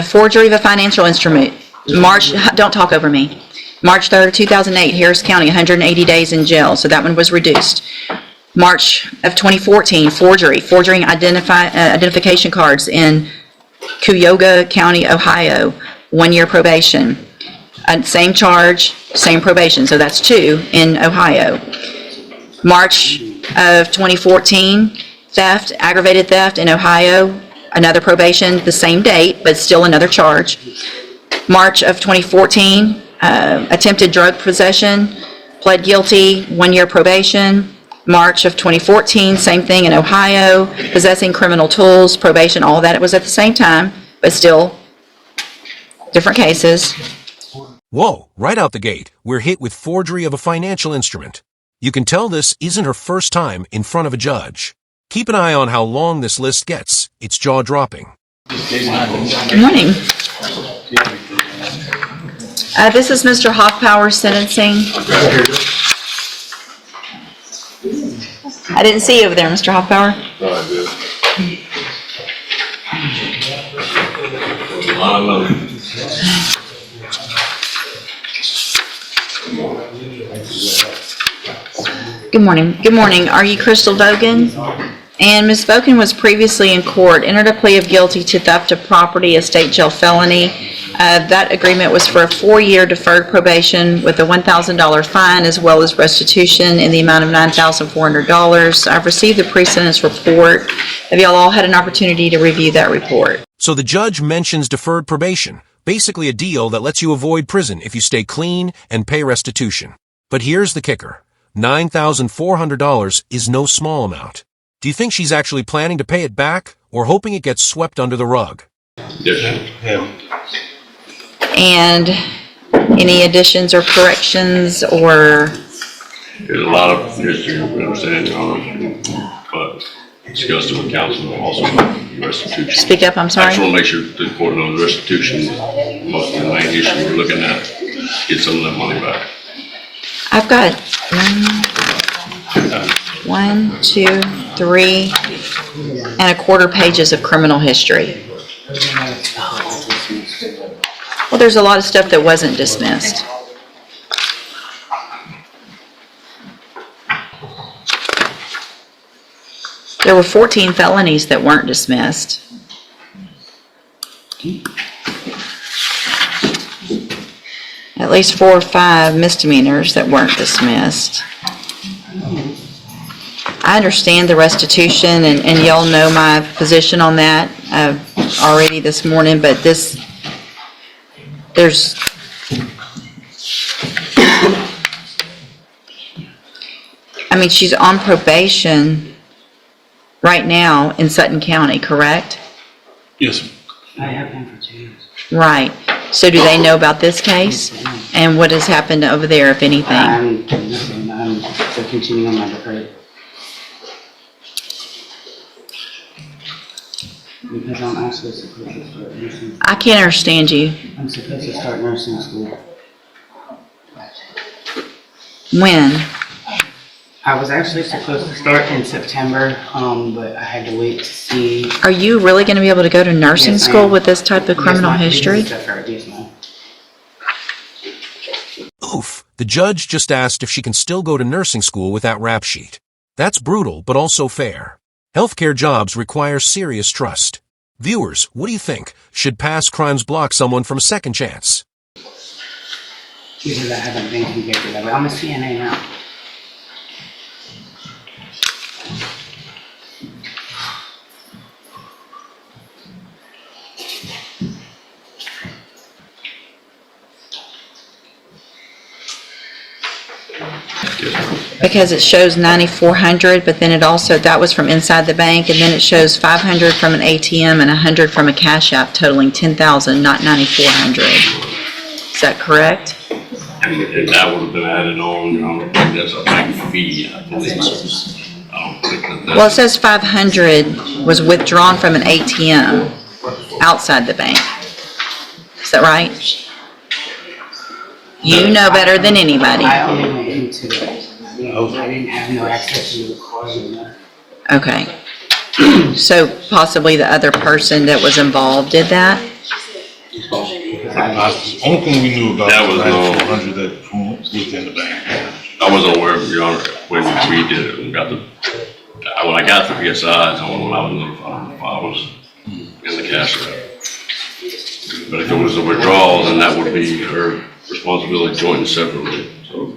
Forgery of a financial instrument. Don't talk over me. March 3rd, 2008, Harris County, 180 days in jail. So that one was reduced. March of 2014, forging identification cards in Cuyahoga County, Ohio, 1 year probation. Same charge, same probation, so that's 2 in Ohio. March of 2014, aggravated theft in Ohio, another probation, the same date, but still another charge. March of 2014, attempted drug possession, pled guilty, 1 year probation. March of 2014, same thing in Ohio, possessing criminal tools, probation, all that. It was at the same time, but still different cases. Whoa, right out the gate, we're hit with forgery of a financial instrument. You can tell this isn't her first time in front of a judge. Keep an eye on how long this list gets. It's jaw-dropping. Good morning. This is Mr. Hoffpower's sentencing. I didn't see you over there, Mr. Hoffpower. No, I did. Good morning. Good morning. Are you Crystal Vogan? And Ms. Vogan was previously in court, entered a plea of guilty to theft of property, a state jail felony. That agreement was for a 4-year deferred probation with a $1,000 fine as well as restitution in the amount of $9,400. I've received the pre-sentence report. Have y'all all had an opportunity to review that report? So the judge mentions deferred probation, basically a deal that lets you avoid prison if you stay clean and pay restitution. But here's the kicker. $9,400 is no small amount. Do you think she's actually planning to pay it back or hoping it gets swept under the rug? Yeah. And any additions or corrections or? There's a lot of history, we understand, Your Honor, but discussed it with counsel and also restitution. Speak up, I'm I sorry. just want to make sure the court knows restitution, most of the main issue we're looking at, get some of that money back. I've got 1, 2, 3 and a quarter pages of criminal history. Well, there's a lot of stuff that wasn't dismissed. There were 14 felonies that weren't dismissed. At least 4 or 5 misdemeanors that weren't dismissed. I understand the restitution, and y'all know my position on that already this morning, but there's I mean, she's on probation right now in Sutton County, correct? Yes. I have been for 2 years. Right. So do they know about this case? And what has happened over there, if anything? I'm still continuing on my deferred. Because I'm actually supposed to start nursing. I can't understand you. I'm supposed to start nursing school. When? I was actually supposed to start in September, but I had to wait to see. Are you really going to be able to go to nursing Yes, I school am. with this type of criminal history? Yes, ma'am. Oof, the judge just asked if she can still go to nursing school with that rap sheet. That's brutal, but also fair. Healthcare jobs require serious trust. Viewers, what do you think? Should past crimes block someone from a second chance? Because I haven't been convicted of it. I'm a CNA now. Because it shows 9,400, but then it also, that was from inside the bank, and then it shows 500 from an ATM and 100 from a cash app, totaling 10,000, not 9,400. Is that correct? And that would have been added on, Your Honor, that's a bank fee, I believe. I don't think that Well, it says 500 was withdrawn from an ATM outside the bank. Is that right? You know better than anybody. I only went into it. I didn't have no access to the card. Okay. So possibly the other person that was involved did that? The only thing we knew about That was no- 400 that from within the bank. I wasn't aware of it, Your Honor, when we did it, when I got the PSIs, when I was notified, I was in the cash route. But if it was a withdrawal, then that would be her responsibility joint and separately, so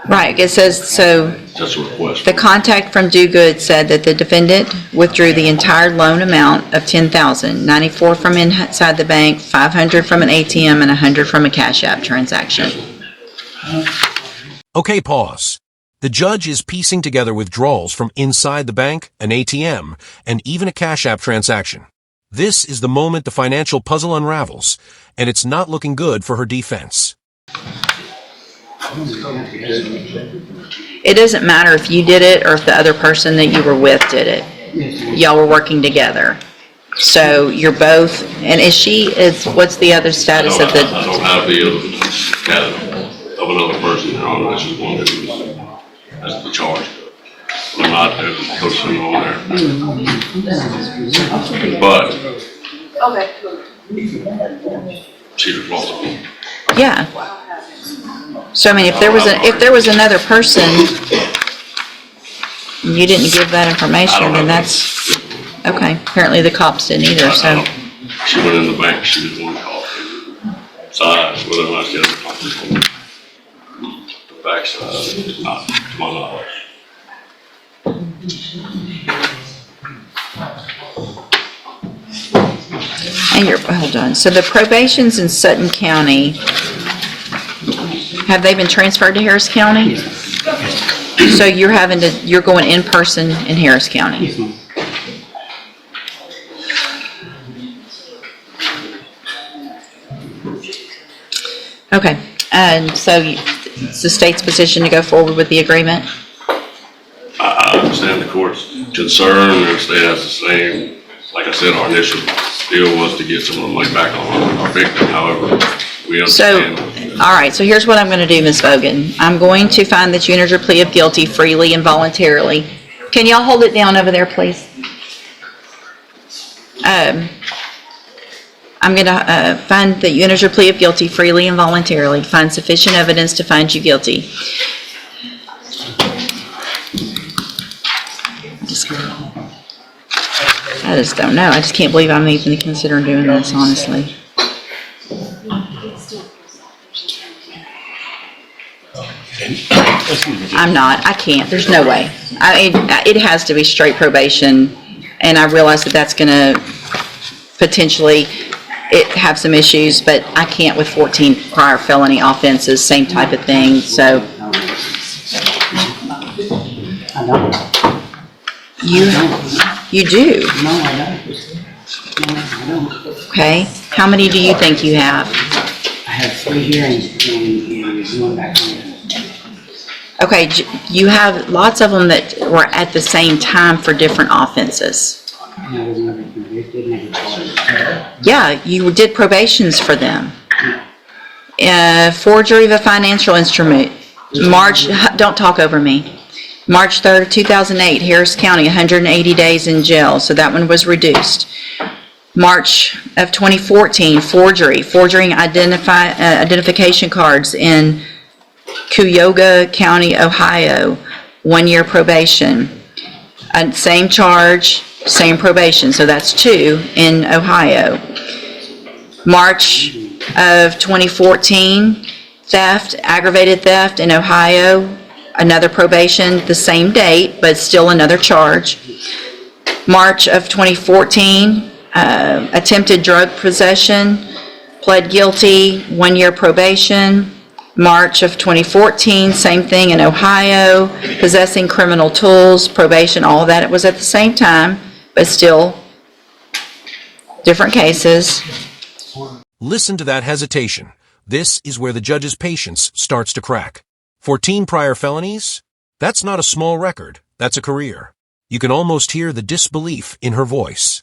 Right, it says, so that's a request. the contact from Do Good said that the defendant withdrew the entire loan amount of $10,000, 94 from inside the bank, 500 from an ATM, and 100 from a Cash App transaction. Okay, pause. The judge is piecing together withdrawals from inside the bank, an ATM, and even a Cash App transaction. This is the moment the financial puzzle unravels, and it's not looking good for her defense. It doesn't matter if you did it or if the other person that you were with did it. Y'all were working together. So you're both, and what's the other status of I the, don't have the other status of another person, Your Honor, that's just one that's the charge. I'm not coaching on there. But she's responsible. yeah. So I mean, if there was another person, and you didn't give that I information, don't then have that's, okay. Apparently the cops didn't either, so. She went in the bank, she was the one called. Size, whether or not she had a conference on the backside, not to my knowledge. And hold on. So the probations in Sutton County, have they been transferred to Harris County? So you're going in person in Harris County? Yes, ma'am. Okay. And so it's the state's position to go forward with the agreement? I understand the court's concern, and the state has the same. Like I said, our initial deal was to get some of the money back on our victim, however, we So, understand. all right, so here's what I'm going to do, Ms. Vogan. I'm going to find that you entered your plea of guilty freely and voluntarily. Can y'all hold it down over there, please? I'm going to find that you entered your plea of guilty freely and voluntarily, find sufficient evidence to find you guilty. I just don't know. I just can't believe I'm even considering doing this, honestly. I'm not. I can't. There's no way. It has to be straight probation, and I realize that that's going to potentially have some issues, but I can't with 14 prior felony offenses, same type of thing. So I don't. you do. No, I don't. No, I don't. Okay. How many do you think you have? I have 3 hearings and one back home. Okay, you have lots of them that were at the same time for different offenses. And I was never convicted, never charged. Yeah, you did probations for them. Forgery of a financial instrument. Don't talk over me. March 3rd, 2008, Harris County, 180 days in jail, so that one was reduced. March of 2014, forging identification cards in Cuyahoga County, Ohio, 1 year probation. Same charge, same probation, so that's 2 in Ohio. March of 2014, aggravated theft in Ohio, another probation, the same date, but still another charge. March of 2014, attempted drug possession, pled guilty, 1 year probation. March of 2014, same thing in Ohio, possessing criminal tools, probation, all of that. It was at the same time, but still different cases. Listen to that hesitation. This is where the judge's patience starts to crack. 14 prior felonies? That's not a small record. That's a career. You can almost hear the disbelief in her voice.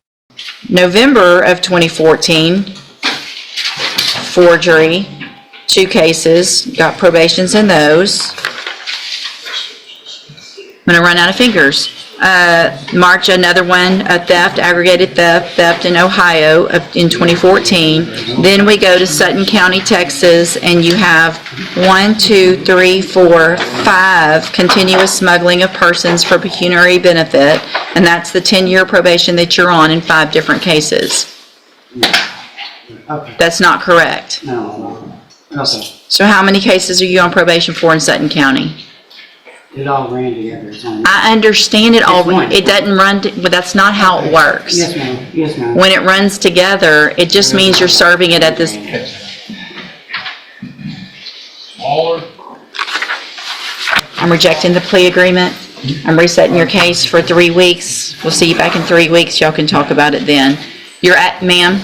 November of 2014, forgery, 2 cases, got probations in those. I'm going to run out of fingers. March, another one, a theft, aggravated theft in Ohio in 2014. Then we go to Sutton County, Texas, and you have 5 continuous smuggling of persons for pecuniary benefit, and that's the 10-year probation that you're on in 5 different cases. Okay, That's not correct. no, okay. So how many cases are you on probation for in Sutton County? It all ran together, it's on. I understand it all, It's one. it doesn't run, but that's not how it works. Yes, ma'am, yes, ma'am. When it runs together, it just means you're serving it at this. I'm rejecting the plea agreement. I'm resetting your case for 3 weeks. We'll see you back in 3 weeks. Y'all can talk about it then. Ma'am,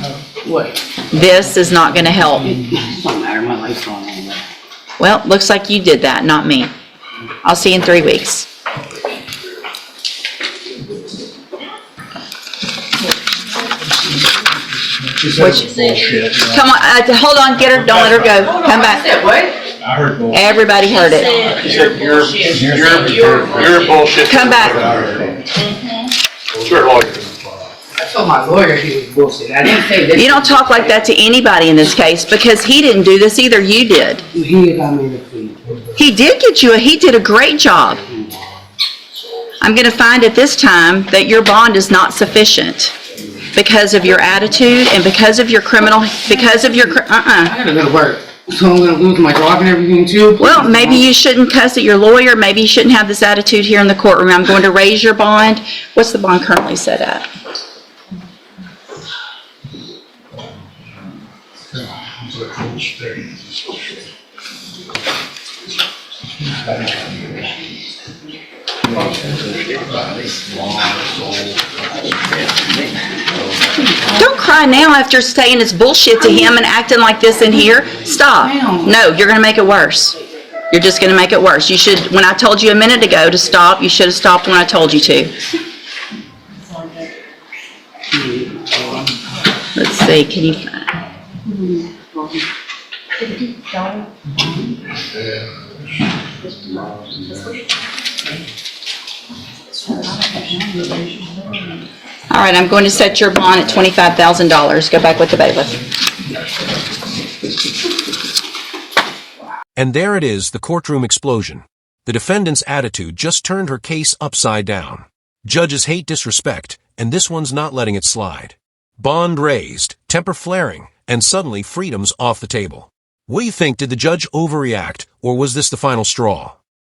What? this is not gonna help. It don't matter, my life's going on. Well, looks like you did that, not me. I'll see you in 3 weeks. Come on, hold on, get her, don't let her go. Come back. I heard bullshit. Everybody heard it. You're bullshit. Come back. You're a lawyer. I told my lawyer he was bullshit, I didn't say this. You don't talk like that to anybody in this case because he didn't do this either, you did. He got me the plea. He did get you, he did a great job. I'm gonna find at this time that your bond is not sufficient because of your attitude and because of your criminal, because of your, I gotta go to work, so I'm gonna lose my job and everything too. Well, maybe you shouldn't cuss at your lawyer, maybe you shouldn't have this attitude here in the courtroom. I'm going to raise your bond. What's the bond currently set at? Don't cry now after saying it's bullshit to him and acting like this in here. Stop. No, you're gonna make it worse. You're just gonna make it worse. You should, when I told you a minute ago to stop, you should have stopped when I told you to. Let's see, can you, all right, I'm going to set your bond at $25,000. Go back with the bailiff. And there it is, the courtroom explosion. The defendant's attitude just turned her case upside down. Judges hate disrespect, and this one's not letting it slide. Bond raised, temper flaring, and suddenly freedom's off the table. What do you think? Did the judge overreact, or was this the final straw?